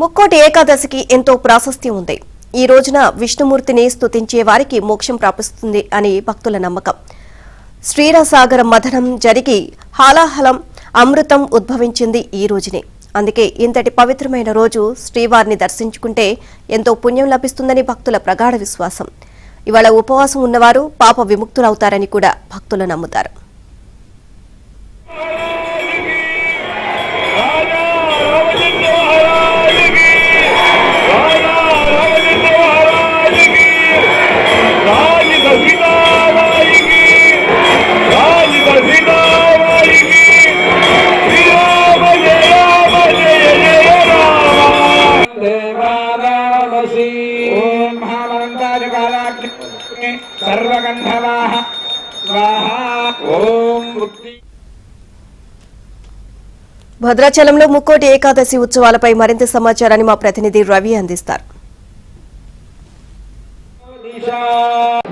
ముక్కోటి ఏకాదశికి ఎంతో ప్రాశస్త్యం ఉంది. ఈ రోజున విష్ణుమూర్తిని స్తుతించే వారికి మోక్షం ప్రాప్తిస్తుంది అని భక్తుల నమ్మకం. శ్రీరసాగర మథనం జరిగి హాలాహలం అమృతం ఉద్భవించింది ఈ రోజునే. అందుకే ఇంతటి పవిత్రమైన రోజు శ్రీవారిని దర్శించుకుంటే ఎంతో పుణ్యం లభిస్తుందని భక్తుల ప్రగాఢ విశ్వాసం. ఇవాళ ఉపవాసం ఉన్నవారు పాప విముక్తులవుతారని కూడా భక్తులు నమ్ముతారు. భద్రాచలంలో ముక్కోటి ఏకాదశి ఉత్సవాలపై మరింత సమాచారాన్ని మా ప్రతినిధి రవి అందిస్తారు.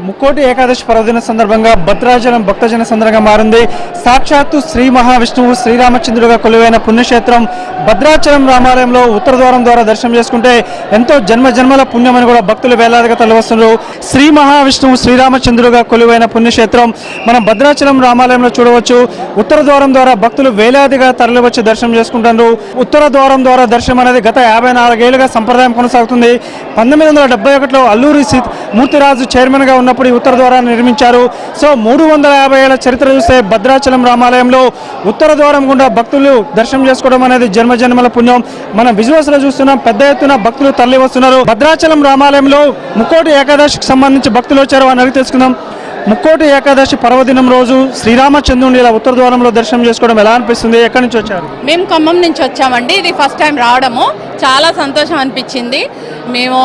ముక్కోటి ఏకాదశి పర్వదిన సందర్భంగా భద్రాచలం భక్తజన సందర్భంగా మారింది. సాక్షాత్తు శ్రీ మహావిష్ణువు శ్రీరామచంద్రుడుగా కొలువైన పుణ్యక్షేత్రం భద్రాచలం రామాలయంలో ఉత్తర ద్వారం ద్వారా దర్శనం చేసుకుంటే ఎంతో జన్మజన్మల పుణ్యమని కూడా భక్తులు వేలాదిగా తరలివస్తున్నారు. శ్రీ మహావిష్ణువు శ్రీరామచంద్రుడుగా కొలువైన పుణ్యక్షేత్రం మనం భద్రాచలం రామాలయంలో చూడవచ్చు. ఉత్తర ద్వారం ద్వారా భక్తులు వేలాదిగా తరలివచ్చి దర్శనం చేసుకుంటున్నారు. ఉత్తర ద్వారం ద్వారా దర్శనం అనేది గత 54 ఏళ్లుగా సంప్రదాయం కొనసాగుతుంది. 1971లో అల్లూరి మూర్తిరాజు చైర్మన్ గా ఉన్నప్పుడు ఈ ఉత్తర ద్వారాన్ని నిర్మించారు. సో 350 ఏళ్ల చరిత్ర చూస్తే భద్రాచలం రామాలయంలో ఉత్తర ద్వారం గుండా భక్తులు దర్శనం చేసుకోవడం అనేది జన్మజన్మల పుణ్యం. మనం విజువల్స్ లో చూస్తున్నాం, పెద్ద ఎత్తున భక్తులు తరలి వస్తున్నారు. భద్రాచలం రామాలయంలో ముక్కోటి ఏకాదశికి సంబంధించి భక్తులు వచ్చారు అని అడిగి తెలుసుకుందాం. ముక్కోటి ఏకాదశి పర్వదినం రోజు శ్రీరామచంద్రుని ఇలా ఉత్తర ద్వారంలో దర్శనం చేసుకోవడం ఎలా అనిపిస్తుంది? ఎక్కడి నుంచి వచ్చారు? మేము ఖమ్మం నుంచి వచ్చామండి. ఇది ఫస్ట్ టైం రావడము, చాలా సంతోషం అనిపించింది. మేము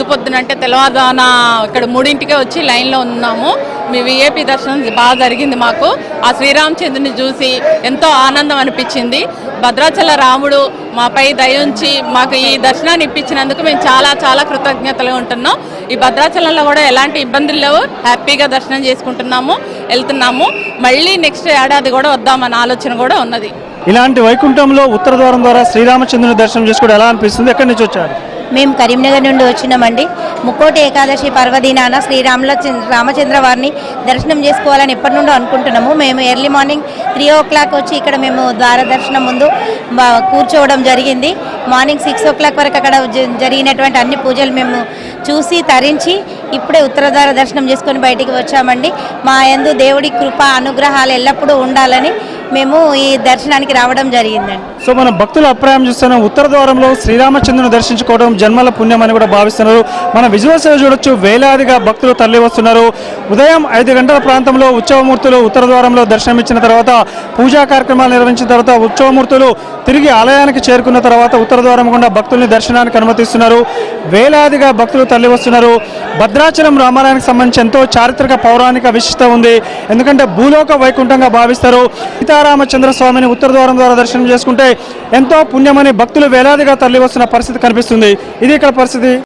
పొద్దునంటే తెల్లవారుజామున ఇక్కడ 3ంటికే వచ్చి లైన్లో ఉన్నాము. మీ విఐపి దర్శనం బాగా జరిగింది. మాకు ఆ శ్రీరామచంద్రుని చూసి ఎంతో ఆనందం అనిపించింది. భద్రాచల రాముడు మాపై దయ ఉంచి మాకు ఈ దర్శనాన్ని ఇప్పించినందుకు మేము చాలా చాలా కృతజ్ఞతలు ఉంటున్నాం. ఈ భద్రాచలంలో కూడా ఎలాంటి ఇబ్బందులు లేవు, హ్యాపీగా దర్శనం చేసుకుంటున్నాము, వెళ్తున్నాము. మళ్ళీ నెక్స్ట్ ఏడాది కూడా వద్దామన్న ఆలోచన కూడా ఉన్నది. ఇలాంటి వైకుంఠంలో ఉత్తర ద్వారం ద్వారా శ్రీరామచంద్రుని దర్శనం చేసుకోవడం ఎలా అనిపిస్తుంది? ఎక్కడి నుంచి వచ్చారు? మేము కరీంనగర్ నుండి వచ్చినామండి. ముక్కోటి ఏకాదశి పర్వదినాన రామచంద్ర వారిని దర్శనం చేసుకోవాలని ఎప్పటి నుండో అనుకుంటున్నాము. మేము ఎర్లీ మార్నింగ్ 3 o'clock వచ్చి ఇక్కడ మేము ద్వార దర్శనం ముందు కూర్చోవడం జరిగింది. మార్నింగ్ 6 o'clock వరకు అక్కడ జరిగినటువంటి అన్ని పూజలు మేము చూసి తరించి ఇప్పుడే ఉత్తరద్వార దర్శనం చేసుకొని బయటికి వచ్చామండి. మా యందు దేవుడి కృప అనుగ్రహాలు ఎల్లప్పుడూ ఉండాలని మేము ఈ దర్శనానికి రావడం జరిగిందండి. సో మన భక్తుల అభిప్రాయం చూస్తున్నాం, ఉత్తర ద్వారంలో శ్రీరామచంద్రుని దర్శించుకోవడం జన్మల పుణ్యం అని కూడా భావిస్తున్నారు. మన విజువల్స్ చూడొచ్చు, వేలాదిగా భక్తులు తరలి వస్తున్నారు. ఉదయం 5 గంటల ప్రాంతంలో ఉత్సవమూర్తులు ఉత్తర ద్వారంలో దర్శనం ఇచ్చిన తర్వాత పూజా కార్యక్రమాలు నిర్వహించిన తర్వాత ఉత్సవమూర్తులు తిరిగి ఆలయానికి చేరుకున్న తర్వాత ఉత్తర ద్వారం గుండా భక్తుల్ని దర్శనానికి అనుమతిస్తున్నారు. వేలాదిగా భక్తులు తరలి వస్తున్నారు. భద్రాచలం రామాలయానికి సంబంధించి ఎంతో చారిత్రక పౌరాణిక విశిష్టత ఉంది. ఎందుకంటే భూలోక వైకుంఠంగా భావిస్తారు. సీతారామచంద్ర స్వామిని ఉత్తర ద్వారం ద్వారా దర్శనం చేసుకుంటే ఎంతో పుణ్యమని భక్తులు వేలాదిగా తరలి వస్తున్న పరిస్థితి కనిపిస్తుంది. ఇది ఇక్కడ పరిస్థితి.